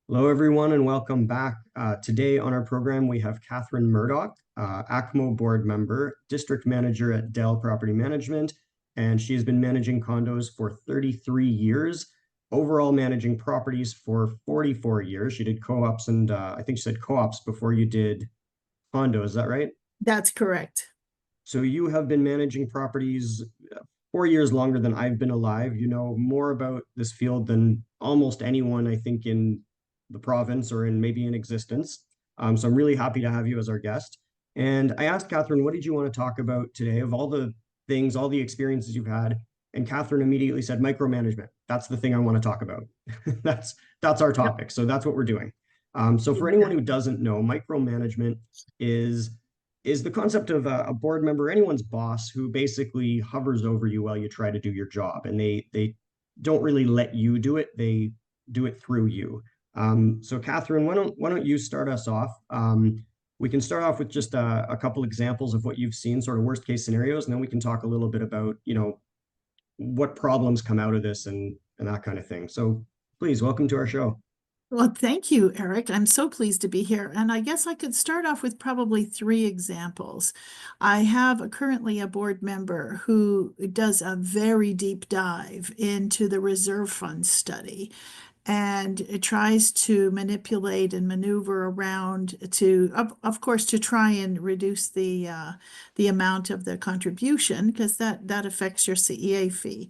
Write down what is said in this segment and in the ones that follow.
Hello, everyone, and welcome back. Today on our program, we have Catherine Murdock, ACMO board member, district manager at Dell Property Management, and she has been managing condos for 33 years, overall managing properties for 44 years. She did co-ops and I think she said co-ops before you did condo. Is that right? That's correct. So you have been managing properties 4 years longer than I've been alive. You know more about this field than almost anyone, I think, in the province or in maybe in existence. So I'm really happy to have you as our guest. And I asked Catherine, what did you want to talk about today of all the things, all the experiences you've had? And Catherine immediately said, micromanagement. That's the thing I want to talk about. that's our Yep. topic. So that's what we're doing. So for anyone who Exactly. doesn't know, micromanagement is is the concept of a board member, anyone's boss who basically hovers over you while you try to do your job, and they don't really let you do it; they do it through you. So, Catherine, why don't you start us off? We can start off with just a couple examples of what you've seen, sort of worst case scenarios, and then we can talk a little bit about what problems come out of this and that kind of thing. So, please welcome to our show. Well, thank you, Eric. I'm so pleased to be here. And I guess I could start off with probably three examples. I have currently a board member who does a very deep dive into the reserve fund study, and it tries to manipulate and maneuver around to, of course, to try and reduce the amount of the contribution, because that affects your CEA fee.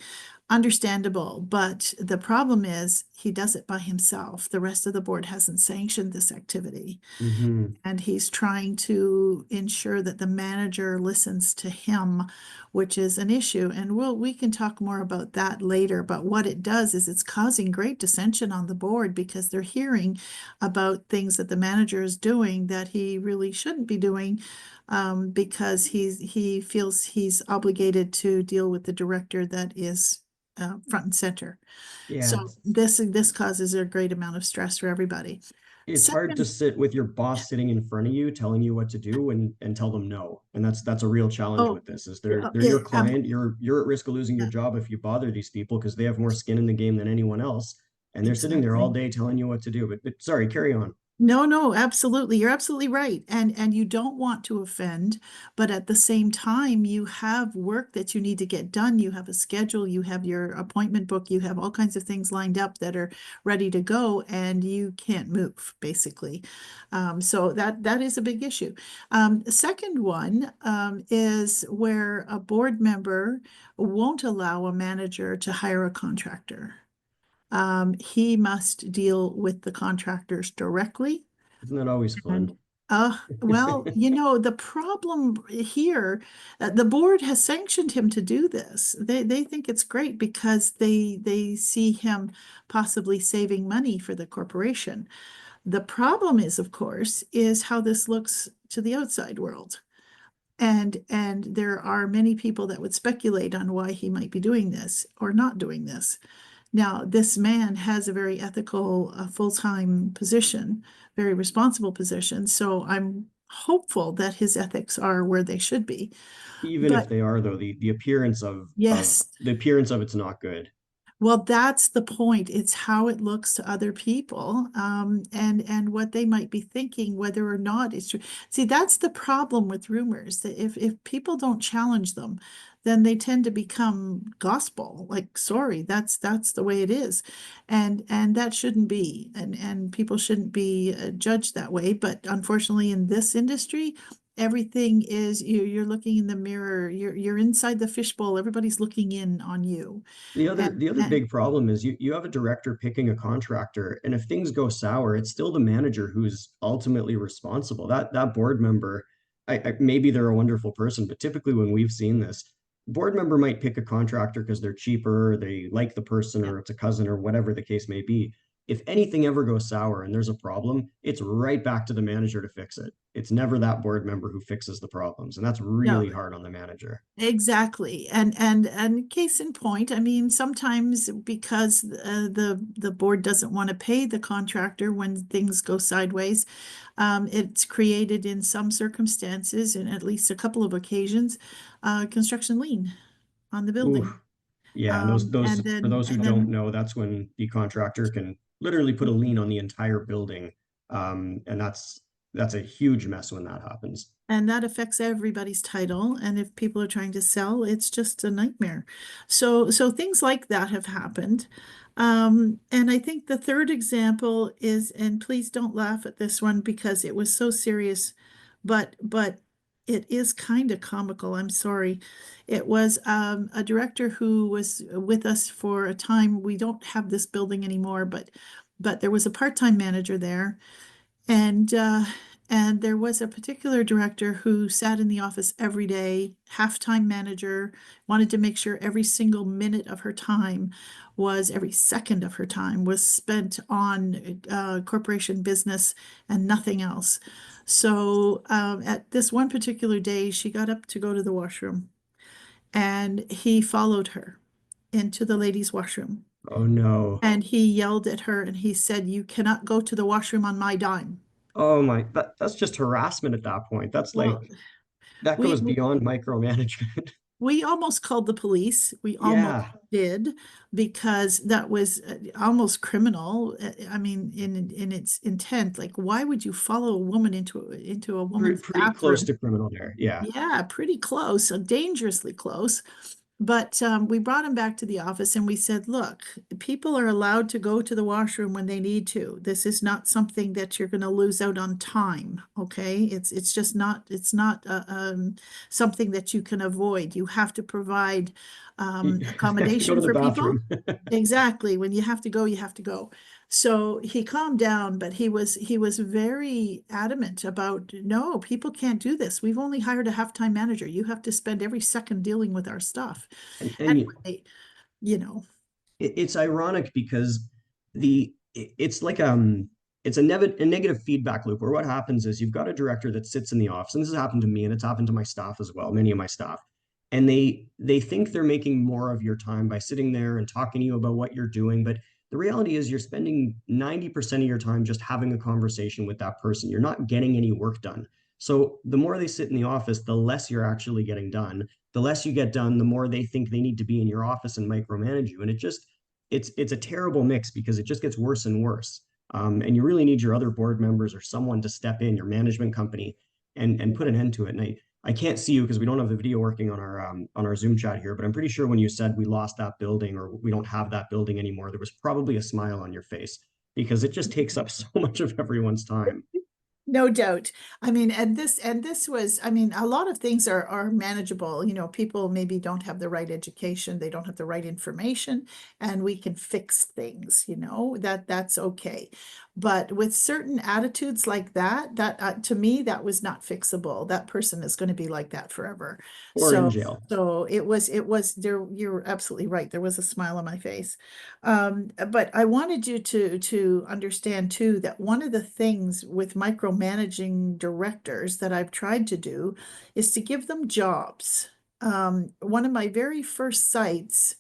Understandable, but the problem is he does it by himself. The rest of the board hasn't sanctioned this activity, Hmm. and he's trying to ensure that the manager listens to him, which is an issue. And we can talk more about that later. But what it does is it's causing great dissension on the board because they're hearing about things that the manager is doing that he really shouldn't be doing, because he feels he's obligated to deal with the director that is front and center. Yeah, So this causes a great amount of stress for everybody. it's hard to Second, sit with your boss sitting in front of you telling you what to do and tell them no. And that's a real challenge oh, with this is yeah, they're your client. You're at risk of losing your job if you bother these people because they have more skin in the game than anyone else. And they're sitting there all exactly. day telling you what to do. But sorry, carry on. No, no, absolutely. You're absolutely right. And you don't want to offend, but at the same time, you have work that you need to get done. You have a schedule, you have your appointment book, you have all kinds of things lined up that are ready to go, and you can't move, basically. So that is a big issue. The second one is where a board member won't allow a manager to hire a contractor. He must deal with the contractors directly. Isn't that always fun? And well, the problem here, the board has sanctioned him to do this. They think it's great because they see him possibly saving money for the corporation. The problem is, of course, is how this looks to the outside world. And there are many people that would speculate on why he might be doing this or not doing this. Now, this man has a very ethical, full-time position, very responsible position. So I'm hopeful that his ethics are where they should be. Even if But they are, though, the appearance of yes, the appearance of it's not good. well, that's the point. It's how it looks to other people, and what they might be thinking, whether or not it's true. See, that's the problem with rumors, that if people don't challenge them, then they tend to become gospel. Like, sorry, that's the way it is, and that shouldn't be, and people shouldn't be judged that way. But unfortunately, in this industry, everything is you're looking in the mirror. You're inside the fishbowl. Everybody's looking in on you. The other And the other big problem is you have a director picking a contractor, and if things go sour, it's still the manager who's ultimately responsible. That board member, maybe they're a wonderful person, but typically when we've seen this, board member might pick a contractor because they're cheaper, they like the person, yeah, or it's a cousin, or whatever the case may be. If anything ever goes sour and there's a problem, it's right back to the manager to fix it. It's never that board member who fixes the problems, and that's no, really hard on the manager. exactly. And case in point, I mean, sometimes because the board doesn't want to pay the contractor when things go sideways, it's created in some circumstances, in at least a couple of occasions, construction lien on the Ooh, building. yeah, and those And for then those who and don't then know, that's when the contractor can literally put a lien on the entire building. And that's a huge mess when that happens. And that affects everybody's title. And if people are trying to sell, it's just a nightmare. So things like that have happened. And I think the third example is, and please don't laugh at this one because it was so serious, but it is kind of comical. I'm sorry. It was a director who was with us for a time. We don't have this building anymore, but there was a part-time manager there. And there was a particular director who sat in the office every day, half-time manager, wanted to make sure every single minute of her time every second of her time was spent on corporation business and nothing else. So at this one particular day, she got up to go to the washroom, and he followed her into the ladies' washroom. Oh no. And he yelled at her and he said, "You cannot go to the washroom on my dime." Oh my, that's just harassment at that point. That's like Well, that we goes beyond micromanagement. we almost called the police. We almost Yeah. did because that was almost criminal. I mean, in its intent. Like, why would you follow a woman into a woman's Pretty close bathroom? to criminal there. Yeah. Yeah, pretty close, dangerously close. But we brought him back to the office and we said, look, people are allowed to go to the washroom when they need to. This is not something that you're going to lose out on time. Okay. It's just not, it's not something that you can avoid. You have to provide You have to go accommodation to the for people. bathroom. Exactly. When you have to go, you have to go. So he calmed down, but he was very adamant about, no, people can't do this. We've only hired a half-time manager. You have to spend every second dealing with our stuff. And Anyway, you know, it's ironic because it's like it's a negative feedback loop where what happens is you've got a director that sits in the office, and this has happened to me and it's happened to my staff as well, many of my staff, and they think they're making more of your time by sitting there and talking to you about what you're doing, but the reality is you're spending 90% of your time just having a conversation with that person. You're not getting any work done. So the more they sit in the office, the less you're actually getting done. The less you get done, the more they think they need to be in your office and micromanage you. And it's a terrible mix because it just gets worse and worse. And you really need your other board members or someone to step in, your management company, and put an end to it. And I can't see you because we don't have the video working on our Zoom chat here, but I'm pretty sure when you said we lost that building or we don't have that building anymore, there was probably a smile on your face because it just takes up so much of everyone's time. no doubt. I mean, and this was, I mean, a lot of things are manageable. People maybe don't have the right education, they don't have the right information, and we can fix things, that's okay. But with certain attitudes like that to me, that was not fixable. That person is going to be like that forever. Or in So jail. so it was there. You're absolutely right. There was a smile on my face. But I wanted you to understand too that one of the things with micromanaging directors that I've tried to do is to give them jobs. One of my very first sites,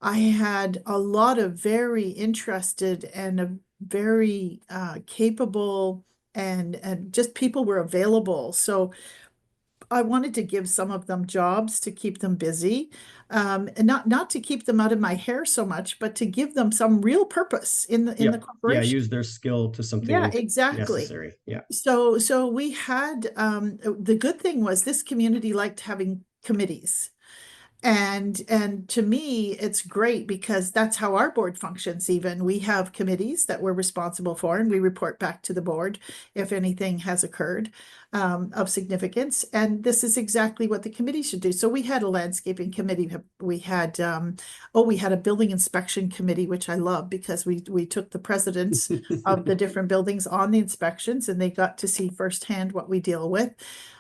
I had a lot of very interested and a very capable and just people were available. So I wanted to give some of them jobs to keep them busy, and not to keep them out of my hair so much, but to give them some real purpose in the Yep. Yeah, corporation. use their skill to Yeah, something exactly. necessary. Yeah. So we had the good thing was this community liked having committees. And to me, it's great because that's how our board functions even. We have committees that we're responsible for, and we report back to the board if anything has occurred of significance. And this is exactly what the committee should do. So we had a landscaping committee. We had a building inspection committee, which I love because we took the presidents of the different buildings on the inspections, and they got to see firsthand what we deal with.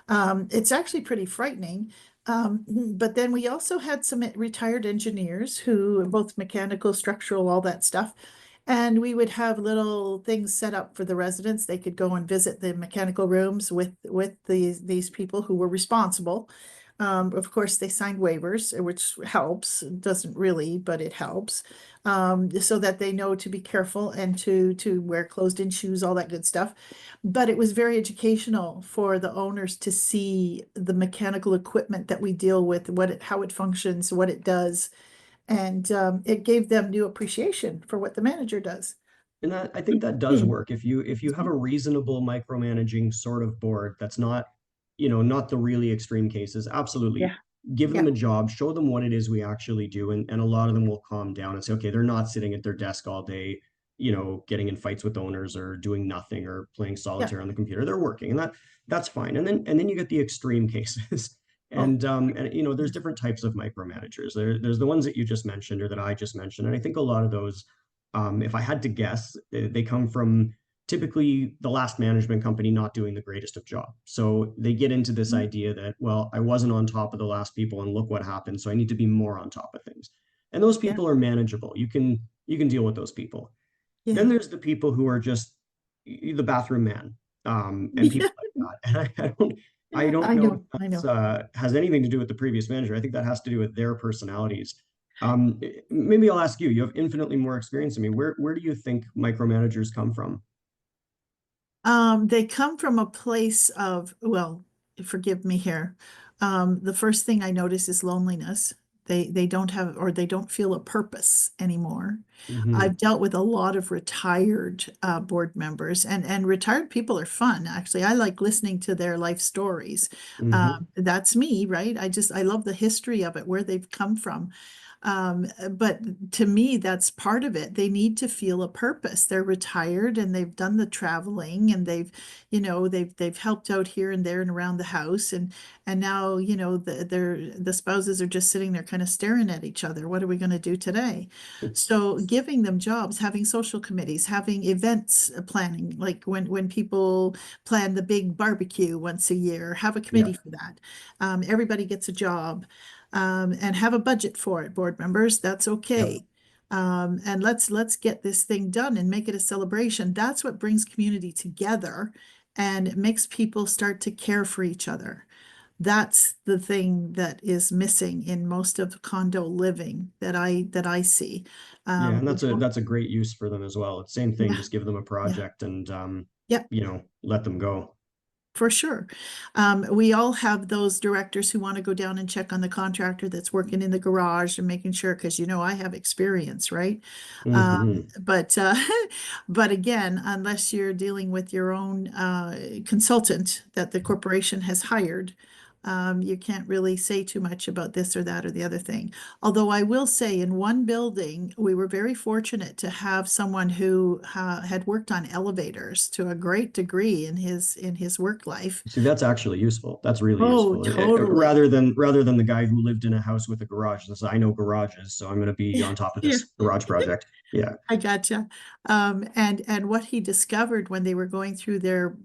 It's actually pretty frightening. But then we also had some retired engineers who both mechanical, structural, all that stuff. And we would have little things set up for the residents. They could go and visit the mechanical rooms with these people who were responsible. Of course, they signed waivers, which helps. It doesn't really, but it helps. So that they know to be careful and to wear closed-in shoes, all that good stuff. But it was very educational for the owners to see the mechanical equipment that we deal with, how it functions, what it does, and it gave them new appreciation for what the manager does. And that I think that does work if you have a reasonable micromanaging sort of board that's not, not the really extreme cases. Absolutely. Yeah, Give them yeah, a job, show them what it is we actually do, and a lot of them will calm down and say, okay, they're not sitting at their desk all day, getting in fights with owners or doing nothing or playing yeah. solitaire on the computer. They're working, and that's fine. And then you get the extreme cases. Oh, And there's different types of micromanagers. There's the ones that you just mentioned or that I just mentioned. And I think a lot of those, if I had to guess, they come from typically the last management company not doing the greatest of job. So they get into this mm, idea that, well, I wasn't on top of the last people and look what happened. So I need to be more on top of things. And those yeah, people are manageable. You can deal with those people. Then yeah. there's the people who are just the bathroom man, and people like that. And I don't I know if know, I that's know. has anything to do with the previous manager. I think that has to do with their personalities. Maybe I'll ask you. You have infinitely more experience than me. Where do you think micromanagers come from? They come from a place of, well, forgive me here. The first thing I notice is loneliness. They don't have, or they don't feel a purpose anymore. Hmm. I've dealt with a lot of retired board members, and retired people are fun. Actually, I like listening to their life stories. Hmm. That's me, right? I love the history of it, where they've come from. But to me, that's part of it. They need to feel a purpose. They're retired and they've done the traveling, and they've helped out here and there and around the house, and now, the spouses are just sitting there kind of staring at each other. What are we going to do today? So giving them jobs, having social committees, having events planning, like when people plan the big barbecue once a year, have a Yeah. committee for that. Everybody gets a job, and have a budget for it, board members. That's Yep. okay. And let's get this thing done and make it a celebration. That's what brings community together and it makes people start to care for each other. That's the thing that is missing in most of condo living that I see. Yeah, and We don't, that's a great use for them as well. It's same thing, yeah, just give them a yeah, project and yeah. let them go. For sure. We all have those directors who want to go down and check on the contractor that's working in the garage and making sure, because I have experience, right? Hmm. But but again, unless you're dealing with your own consultant that the corporation has hired, you can't really say too much about this or that or the other thing. Although I will say, in one building, we were very fortunate to have someone who had worked on elevators to a great degree in his work life. See, that's actually useful. That's really Oh, useful. totally. Rather than the guy who lived in a house with a garage and says, I know garages, so I'm going to be Yeah, on top of yeah. this garage project. Yeah. I gotcha. And what he discovered when they were going through their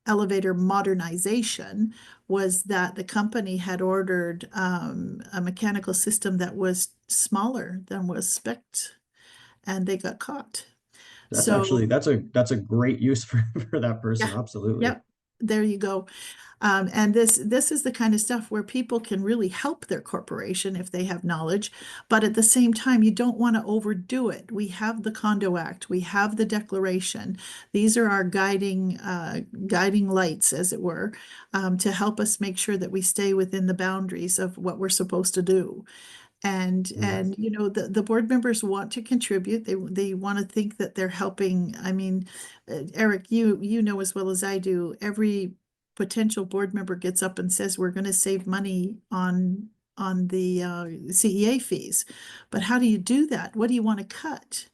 elevator modernization was that the company had ordered a mechanical system that was smaller than was spec'd, and they got caught. That's actually So that's a great use for that person. yeah, Absolutely. yep, there you go. And this is the kind of stuff where people can really help their corporation if they have knowledge, but at the same time, you don't want to overdo it. We have the Condo Act, we have the Declaration. These are our guiding lights, as it were, to help us make sure that we stay within the boundaries of what we're supposed to do. And Mm. and the board members want to contribute. They want to think that they're helping. I mean, Eric, you know as well as I do, every potential board member gets up and says we're going to save money on the CEA fees. But how do you do that? What do you want to cut?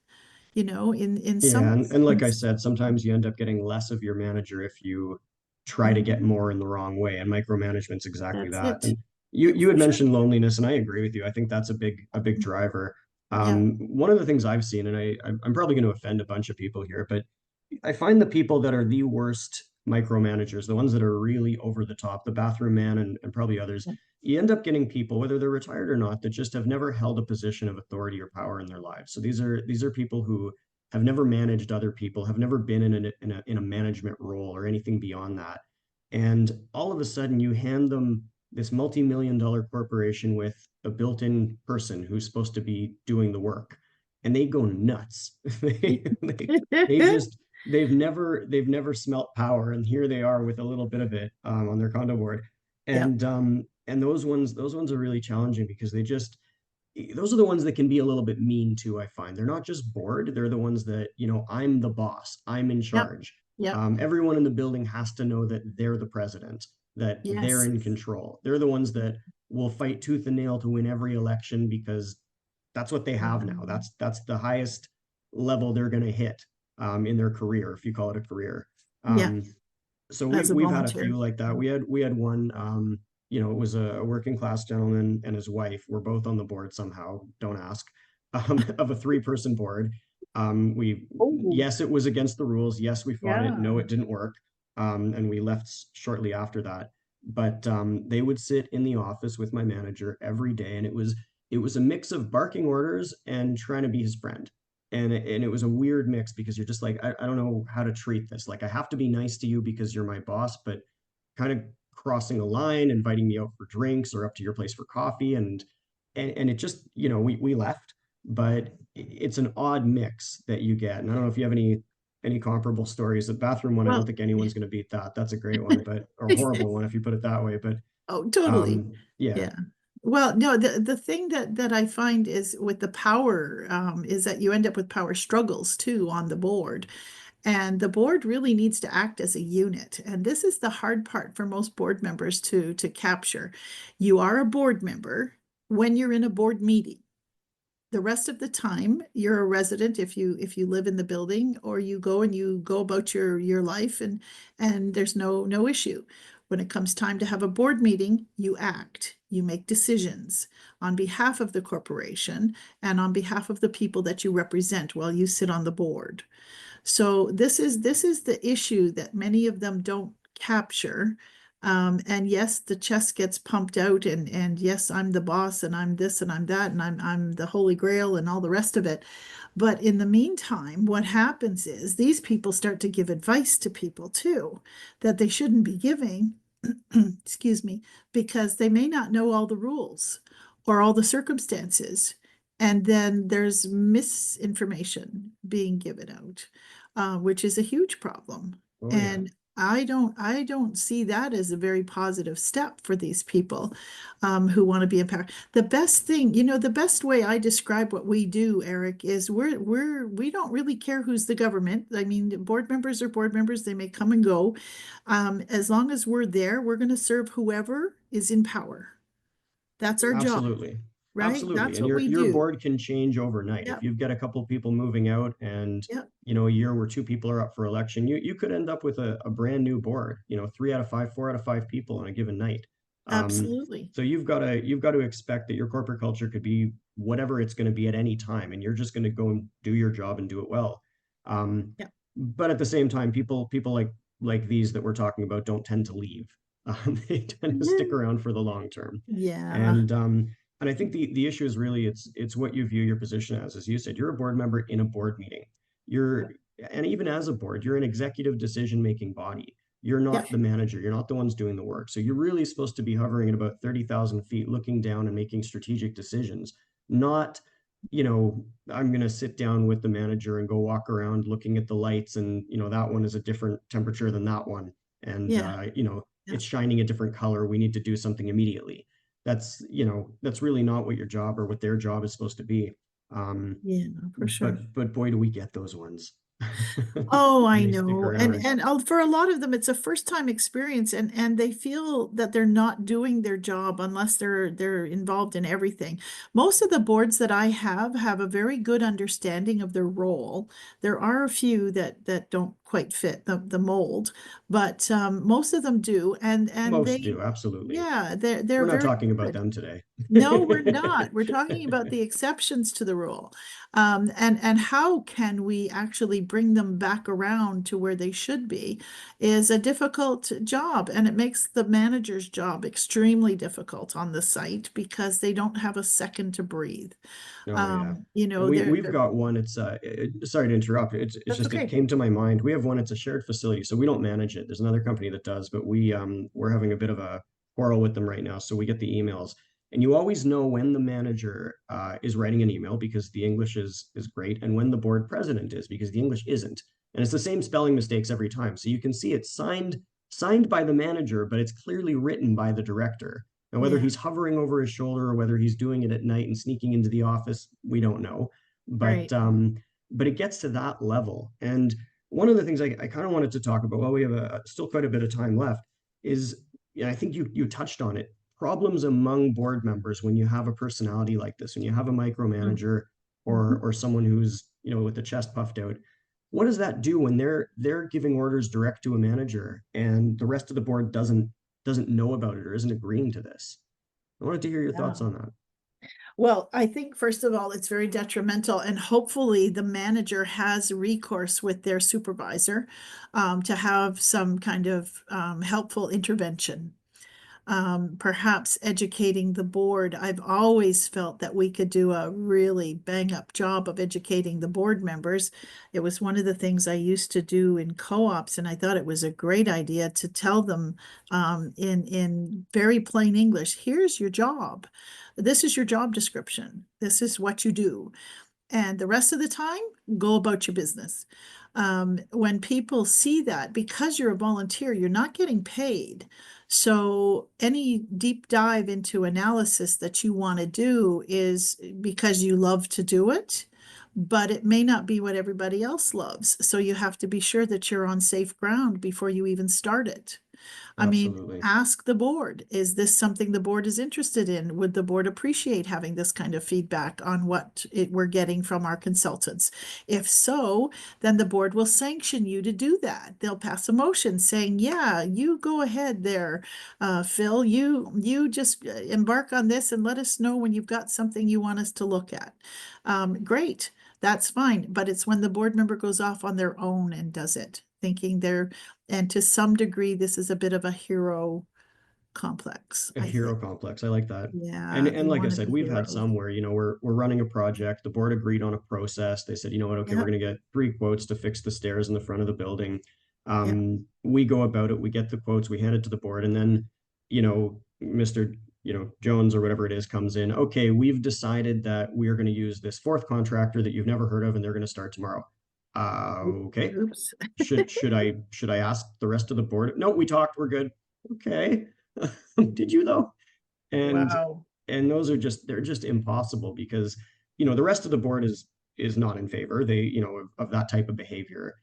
In Yeah, some and like in, I said, sometimes you end up getting less of your manager if you try to get Mhm. more in the wrong way, and micromanagement's exactly That's that. it. And you had For sure. mentioned loneliness, and I agree with you. I think that's a big driver. Yeah. One of the things I've seen, and I'm probably going to offend a bunch of people here, but I find the people that are the worst micromanagers, the ones that are really over the top, the bathroom man and probably others, you end up getting people, whether they're retired or not, that just have never held a position of authority or power in their lives. So these are people who have never managed other people, have never been in a management role or anything beyond that. And all of a sudden you hand them this multi-million-dollar corporation with a built-in person who's supposed to be doing the work. And they go nuts. They just they've never smelt power, and here they are with a little bit of it on their condo board. Yeah. And those ones are really challenging because those are the ones that can be a little bit mean too, I find. They're not just bored, they're the ones that, I'm the boss, I'm in Yep. charge. Yep. Everyone in the building has to know that they're the president, that they're Yes. in control. They're the ones that will fight tooth and nail to win every election because that's what they have now. Yeah. That's the highest level they're going to hit in their career, if you call it a career. Yeah. Um, so As a we've had a volunteer. few like that. We had one. It was a working class gentleman and his wife. We're both on the board somehow. Don't ask. Of a 3-person board. We Oh, Yes, it was against the rules. Yes, we fought it. No, yeah. it didn't work. And we left shortly after that. But they would sit in the office with my manager every day, and it was a mix of barking orders and trying to be his friend. And it was a weird mix because you're just like, I don't know how to treat this. Like, I have to be nice to you because you're my boss, but kind of crossing a line, inviting me out for drinks or up to your place for coffee. And it just, we left, but it's an odd mix that you get. And I don't know if you have any comparable stories. The bathroom one, I don't Well, think anyone's going to beat that. That's a great one, but or a horrible one if you put it that way. But oh, totally. yeah, Yeah. Well, no, the thing that I find is with the power, is that you end up with power struggles too on the board. And the board really needs to act as a unit. And this is the hard part for most board members to capture. You are a board member when you're in a board meeting. The rest of the time, you're a resident if you live in the building, or you go about your life, and there's no issue. When it comes time to have a board meeting, you act, you make decisions on behalf of the corporation and on behalf of the people that you represent while you sit on the board. So this is the issue that many of them don't capture. And yes, the chest gets pumped out, and yes, I'm the boss, and I'm this, and I'm that, and I'm the Holy Grail, and all the rest of it. But in the meantime, what happens is these people start to give advice to people too that they shouldn't be giving, excuse me, because they may not know all the rules or all the circumstances. And then there's misinformation being given out, which is a huge problem. oh yeah, And I don't see that as a very positive step for these people, who want to be empowered. The best thing, the best way I describe what we do, Eric, is we don't really care who's the government. I mean, board members are board members; they may come and go. As long as we're there, we're going to serve whoever is in power. That's our job, absolutely. right? Absolutely. That's And what your we your do. board can change overnight. If Yep, you've got a couple people moving out and yep, a year where 2 people are up for election, you could end up with a brand new board, 3 out of 5, 4 out of 5 people on a given night. absolutely. So you've got to expect that your corporate culture could be whatever it's going to be at any time, and you're just going to go and do your job and do it well. Um, Yep. but at the same time, people like these that we're talking about don't tend to leave. They tend to stick around for the long term. Yeah, And I think the issue is really it's what you view your position as. As you said, you're a board member in a board meeting. You're And even as a board, you're an executive decision making body. You're yeah, not the manager. You're not the ones doing the work. So you're really supposed to be hovering at about 30,000 feet, looking down and making strategic decisions. Not, I'm going to sit down with the manager and go walk around looking at the lights, and that one is a different temperature than that one, and yeah, yeah, it's shining a different color. We need to do something immediately. That's really not what your job or what their job is supposed to be. Um, yeah, for sure. but boy, do we get those ones. Oh, I They stick know. And around. and for a lot of them, it's a first time experience, and they feel that they're not doing their job unless they're involved in everything. Most of the boards that I have a very good understanding of their role. There are a few that don't quite fit the mold, but most of them do. And Most they, do, absolutely. yeah, they're We're not very talking about good. them today. No, we're not. We're talking about the exceptions to the rule. And how can we actually bring them back around to where they should be is a difficult job. And it makes the manager's job extremely difficult on the site because they don't have a second to breathe. Oh yeah. And we've They're got one. It's sorry to interrupt. It's that's just it okay. came to my mind. We have one. It's a shared facility, so we don't manage it. There's another company that does, but we're having a bit of a quarrel with them right now. So we get the emails, and you always know when the manager is writing an email because the English is great, and when the board president is because the English isn't. And it's the same spelling mistakes every time. So you can see it's signed by the manager, but it's clearly written by the director. Now, whether Yeah, he's hovering over his shoulder or whether he's doing it at night and sneaking into the office, we don't know. But right. but it gets to that level. And one of the things I kind of wanted to talk about, while we have still quite a bit of time left, is, I think you touched on it, problems among board members when you have a personality like this, when you have a micromanager Mm-hmm. or someone who's, with the chest puffed out. What does that do when they're giving orders direct to a manager and the rest of the board doesn't know about it or isn't agreeing to this? I wanted to hear your Yeah. thoughts on that. Well, I think first of all, it's very detrimental, and hopefully the manager has recourse with their supervisor to have some kind of helpful intervention. Perhaps educating the board. I've always felt that we could do a really bang up job of educating the board members. It was one of the things I used to do in co-ops, and I thought it was a great idea to tell them in very plain English, here's your job. This is your job description. This is what you do. And the rest of the time, go about your business. When people see that, because you're a volunteer, you're not getting paid. So any deep dive into analysis that you want to do is because you love to do it, but it may not be what everybody else loves. So you have to be sure that you're on safe ground before you even start it. I mean, Absolutely. ask the board, is this something the board is interested in? Would the board appreciate having this kind of feedback on what we're getting from our consultants? If so, then the board will sanction you to do that. They'll pass a motion saying, yeah, you go ahead there, Phil, you just embark on this and let us know when you've got something you want us to look at. Great, that's fine. But it's when the board member goes off on their own and does it, thinking they're, and to some degree, this is a bit of a hero complex, A I hero think. complex. I like that. Yeah, And they like I want to said, be we've had heroes. some where, we're running a project, the board agreed on a process. They said, you know what, okay, we're Yeah, gonna get 3 quotes to fix the stairs in the front of the building. yeah. We go about it, we get the quotes, we hand it to the board, and then, Mr. Jones or whatever it is comes in. Okay, we've decided that we are going to use this fourth contractor that you've never heard of, and they're going to start tomorrow. Okay. Oops. Should I ask the rest of the board? No, we talked, we're good. Okay. Did you though? And Wow. those are they're just impossible because the rest of the board is not in favor, they, of that type of behavior.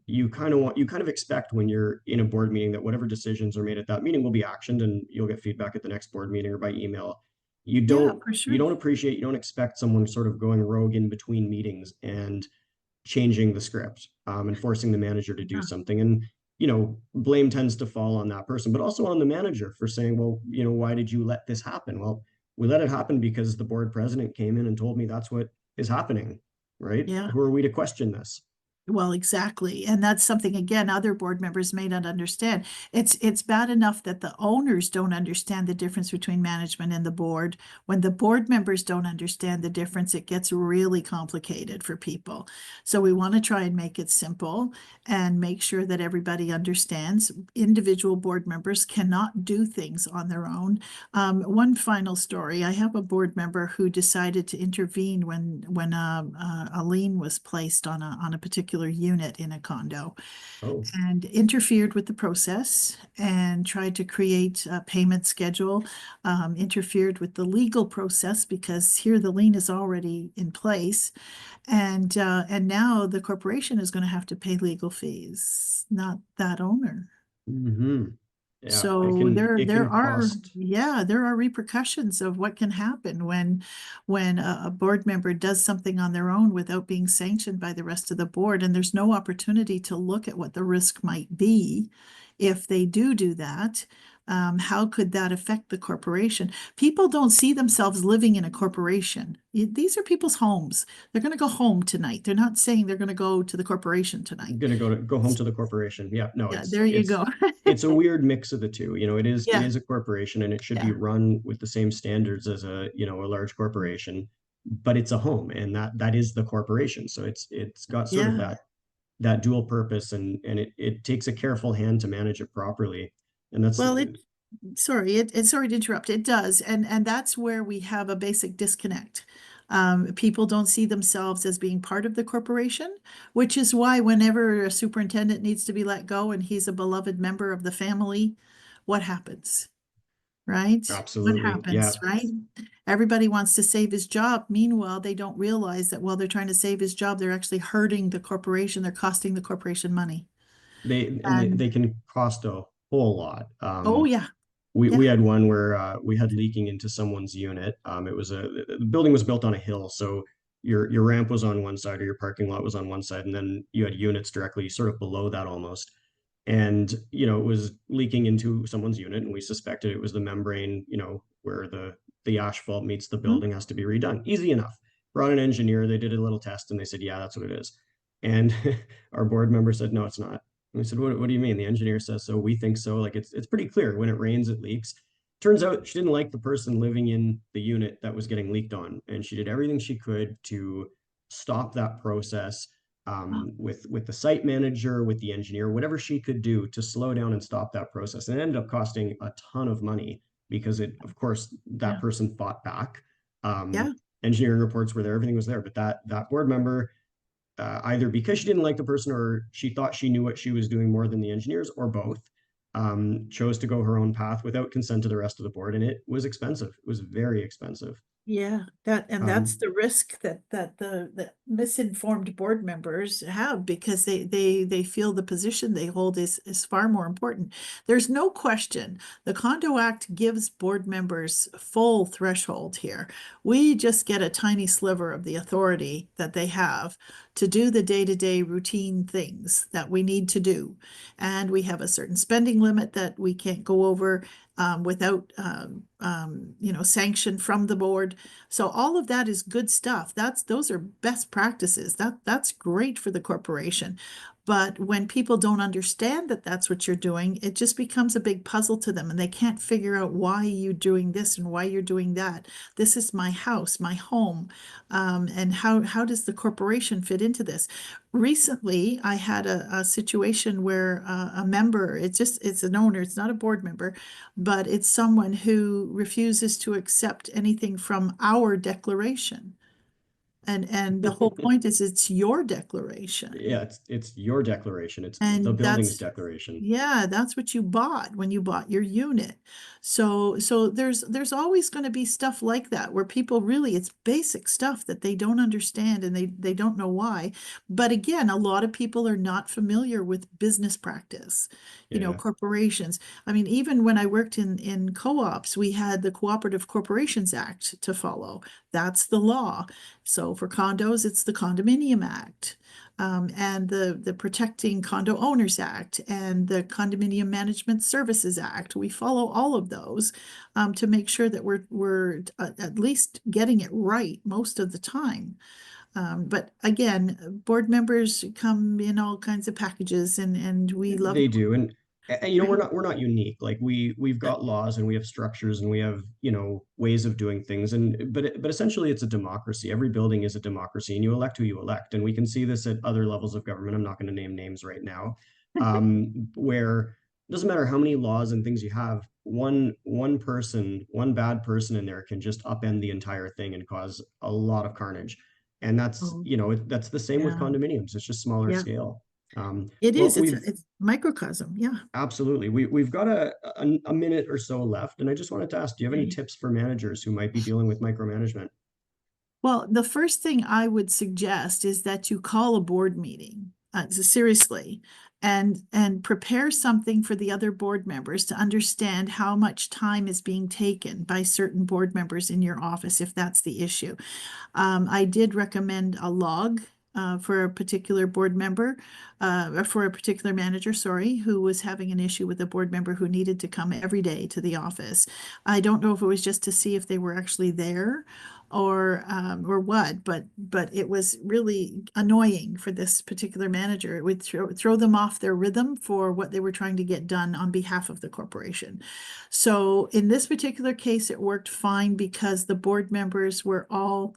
You kind of expect when you're in a board meeting that whatever decisions are made at that meeting will be actioned and you'll get feedback at the next board meeting or by email. you Yeah, don't for you sure. don't appreciate, you don't expect someone sort of going rogue in between meetings and changing the script, and forcing the manager to do Yeah. something. And blame tends to fall on that person, but also on the manager for saying, well, why did you let this happen? Well, we let it happen because the board president came in and told me that's what is happening, right? Yeah. Who are we to question this? Well, exactly. And that's something, again, other board members may not understand. It's bad enough that the owners don't understand the difference between management and the board. When the board members don't understand the difference, it gets really complicated for people. So we want to try and make it simple and make sure that everybody understands. Individual board members cannot do things on their own. One final story. I have a board member who decided to intervene when a lien was placed on a particular unit in a condo, Oh. and interfered with the process and tried to create a payment schedule, interfered with the legal process because here the lien is already in place, and now the corporation is going to have to pay legal fees, not that owner. Hmm. Yeah, it So can there it there can are, cost. yeah, there are repercussions of what can happen when a board member does something on their own without being sanctioned by the rest of the board, and there's no opportunity to look at what the risk might be if they do that. How could that affect the corporation? People don't see themselves living in a corporation. These are people's homes. They're going to go home tonight. They're not saying they're going to go to the corporation I'm tonight. gonna go home to the corporation. Yeah, no, Yeah, there you go. it's a weird mix of the two. It Yeah, is a corporation and it should be yeah, run with the same standards as a large corporation, but it's a home and that is the corporation. So it's got sort of yeah. that dual purpose, and it takes a careful hand to manage it properly. And that's Well, sorry to interrupt. It does. And that's where we have a basic disconnect. People don't see themselves as being part of the corporation, which is why whenever a superintendent needs to be let go and he's a beloved member of the family, what happens? right? What Absolutely. happens, Yeah. right? Everybody wants to save his job. Meanwhile, they don't realize that while they're trying to save his job, they're actually hurting the corporation. They're costing the corporation money. They And can cost a whole lot. oh yeah, We yeah. had one where we had leaking into someone's unit. It was the building was built on a hill, so your ramp was on one side or your parking lot was on one side, and then you had units directly sort of below that almost. And it was leaking into someone's unit, and we suspected it was the membrane, where the asphalt meets the Hmm? building has to be redone. Easy enough. Brought an engineer, they did a little test, and they said, yeah, that's what it is. And our board member said, no, it's not. And we said, what do you mean? The engineer says so. We think so. Like it's pretty clear. When it rains, it leaks. Turns out she didn't like the person living in the unit that was getting leaked on, and she did everything she could to stop that process, with the site manager, with the engineer, whatever she could do to slow down and stop that process. And it ended up costing a ton of money because of course, that Yeah, person fought back. yeah. Engineering reports were there, everything was there, but that board member, either because she didn't like the person or she thought she knew what she was doing more than the engineers, or both, chose to go her own path without consent of the rest of the board, and it was expensive. It was very expensive. Yeah, that's Um, the risk that the misinformed board members have because they feel the position they hold is far more important. There's no question the Condo Act gives board members full threshold here. We just get a tiny sliver of the authority that they have to do the day-to-day routine things that we need to do. And we have a certain spending limit that we can't go over without sanction from the board. So all of that is good stuff. Those are best practices. That's great for the corporation. But when people don't understand that that's what you're doing, it just becomes a big puzzle to them and they can't figure out why you're doing this and why you're doing that. This is my house, my home. And how does the corporation fit into this? Recently, I had a situation where a member, it's an owner, it's not a board member, but it's someone who refuses to accept anything from our declaration. And the whole point is it's your declaration. yeah, it's your declaration. It's the And building's that's, declaration. yeah, that's what you bought when you bought your unit. So there's always going to be stuff like that where people really, it's basic stuff that they don't understand and they don't know why. But again, a lot of people are not familiar with business practice, Yeah. corporations. I mean, even when I worked in co-ops, we had the Cooperative Corporations Act to follow. That's the law. So for condos, it's the Condominium Act. And the Protecting Condo Owners Act and the Condominium Management Services Act. We follow all of those to make sure that we're at least getting it right most of the time. But again, board members come in all kinds of packages and we love They them, do. And right? we're not unique. Like we've got laws and we have structures and we have, ways of doing things. And but essentially it's a democracy. Every building is a democracy and you elect who you elect. And we can see this at other levels of government. I'm not going to name names right now. Where it doesn't matter how many laws and things you have, one person, one bad person in there can just upend the entire thing and cause a lot of carnage. And that's, Oh, that's the same with yeah, condominiums. It's just smaller yeah. scale. It Well, is. we've It's microcosm. Yeah. absolutely. We've got a minute or so left, and I just wanted to ask, do you have any Okay. tips for managers who might be dealing with micromanagement? Well, the first thing I would suggest is that you call a board meeting, seriously, and prepare something for the other board members to understand how much time is being taken by certain board members in your office, if that's the issue. I did recommend a log for a particular board member, or for a particular manager, sorry, who was having an issue with a board member who needed to come every day to the office. I don't know if it was just to see if they were actually there or what, but it was really annoying for this particular manager. It would throw them off their rhythm for what they were trying to get done on behalf of the corporation. So in this particular case, it worked fine because the board members were all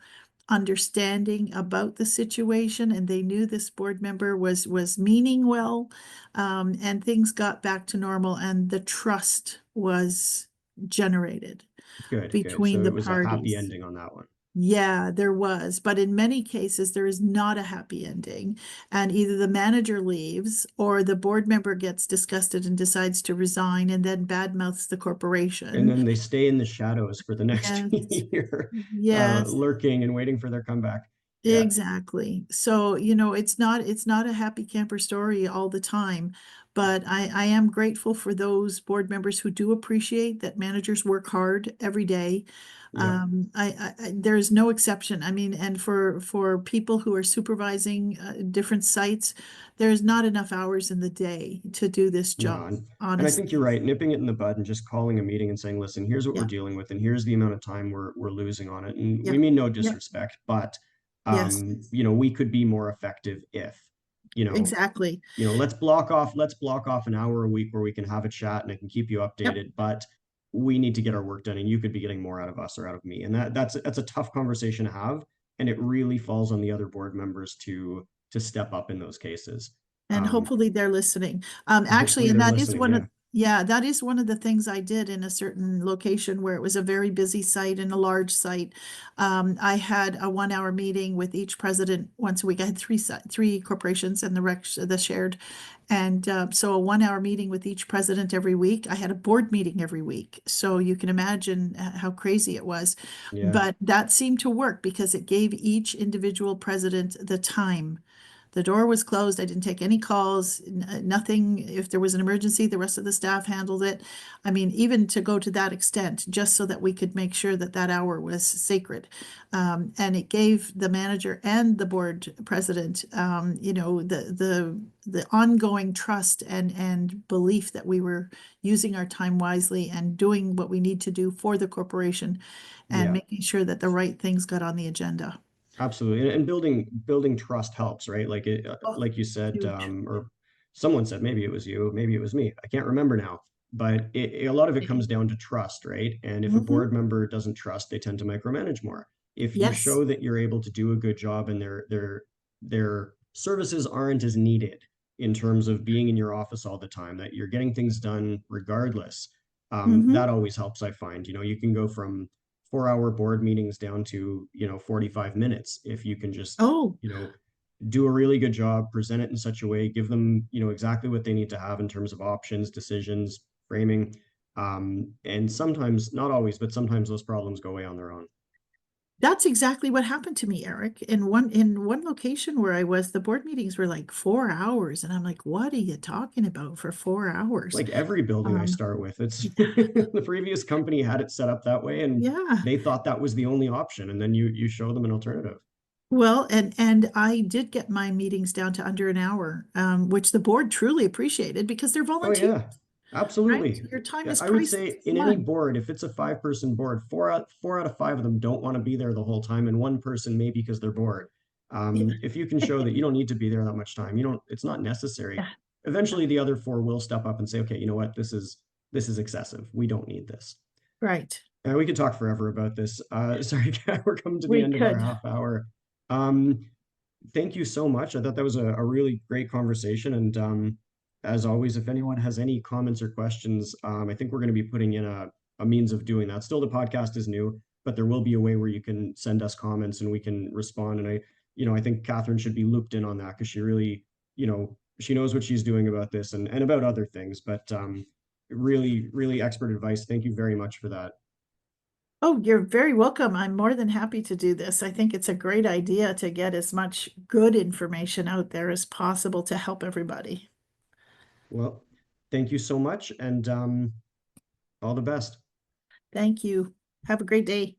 understanding about the situation and they knew this board member was meaning well, and things got back to normal and the trust was generated Good, good. between So the it was a happy parties. ending on that one. Yeah, there was, but in many cases, there is not a happy ending. And either the manager leaves or the board member gets disgusted and decides to resign and then badmouths the And corporation. then they stay in the shadows for the next Yes, year, yes, lurking and waiting for their comeback. Yeah, exactly. So, it's not a happy camper story all the time, but I am grateful for those board members who do appreciate that managers work hard every day. yeah. There's no exception. I mean, and for people who are supervising different sites, there's not enough hours in the day to do this No, job, and I think you're honestly. right. Nipping it in the bud and just calling a meeting and saying, "Listen, here's what we're Yeah, dealing with, and here's the amount of time we're losing on it." And we yeah, mean no yeah, disrespect, but yes, we could be more effective if, you know, exactly. let's block off an hour a week where we can have a chat and I can keep you Yep. updated, but we need to get our work done, and you could be getting more out of us or out of me, and that's a tough conversation to have, and it really falls on the other board members to step up in those cases. And Um, hopefully they're listening. Actually, Hopefully and they're that is listening. one Yeah, of, yeah, that is one of the things I did in a certain location where it was a very busy site and a large site. I had a 1 hour meeting with each president once a week. I had three corporations and the shared. And so a 1 hour meeting with each president every week. I had a board meeting every week. So you can imagine how crazy it was. yeah. But that seemed to work because it gave each individual president the time. The door was closed. I didn't take any calls, nothing. If there was an emergency, the rest of the staff handled it. I mean, even to go to that extent, just so that we could make sure that that hour was sacred. And it gave the manager and the board president, the ongoing trust and belief that we were using our time wisely and doing what we need to do for the corporation and Yeah, making sure that the right things got on the agenda. absolutely. And building trust helps, right? Oh, Like you said, huge. or someone said, maybe it was you, maybe it was me. I can't remember now. But a lot of it comes down to trust, right? And if a Mhm. board member doesn't trust, they tend to micromanage more. If you Yes. show that you're able to do a good job and their services aren't as needed in terms of being in your office all the time, that you're getting things done regardless, that Hmm. always helps, I find. You can go from 4 hour board meetings down to 45 minutes if you can just Oh, you know do a really good job, present it in such a way, give them exactly what they need to have in terms of options, decisions, framing. And sometimes, not always, but sometimes those problems go away on their own. that's exactly what happened to me, Eric. In one location where I was, the board meetings were like 4 hours, and I'm like, what are you talking about for 4 hours? Like every building I Um, start with, it's the previous company had it set up that way, and yeah. they thought that was the only option, and then you show them an alternative. Well, and I did get my meetings down to under an hour, which the board truly appreciated because they're Oh volunteers, yeah, right? absolutely. Your time Yeah, is I would priceless. say in Come any on. board, if it's a 5-person board, four out of five of them don't want to be there the whole time, and one person maybe because they're bored. Yeah. If you can show that you don't need to be there that much time, it's not necessary. Yeah. Eventually, the other four will step up and say, "Okay, you know what? This is excessive. We don't need this." Right. And we could talk forever about this. Sorry, we're coming to the We end of our could. half hour. Um, Thank you so much. I thought that was a really great conversation. And as always, if anyone has any comments or questions, I think we're going to be putting in a means of doing that. Still, the podcast is new, but there will be a way where you can send us comments and we can respond. And I think Catherine should be looped in on that because she really, she knows what she's doing about this and about other things. But really, really expert advice. Thank you very much for that. Oh, you're very welcome. I'm more than happy to do this. I think it's a great idea to get as much good information out there as possible to help everybody. Well, thank you so much, and all the best. Thank you. Have a great day.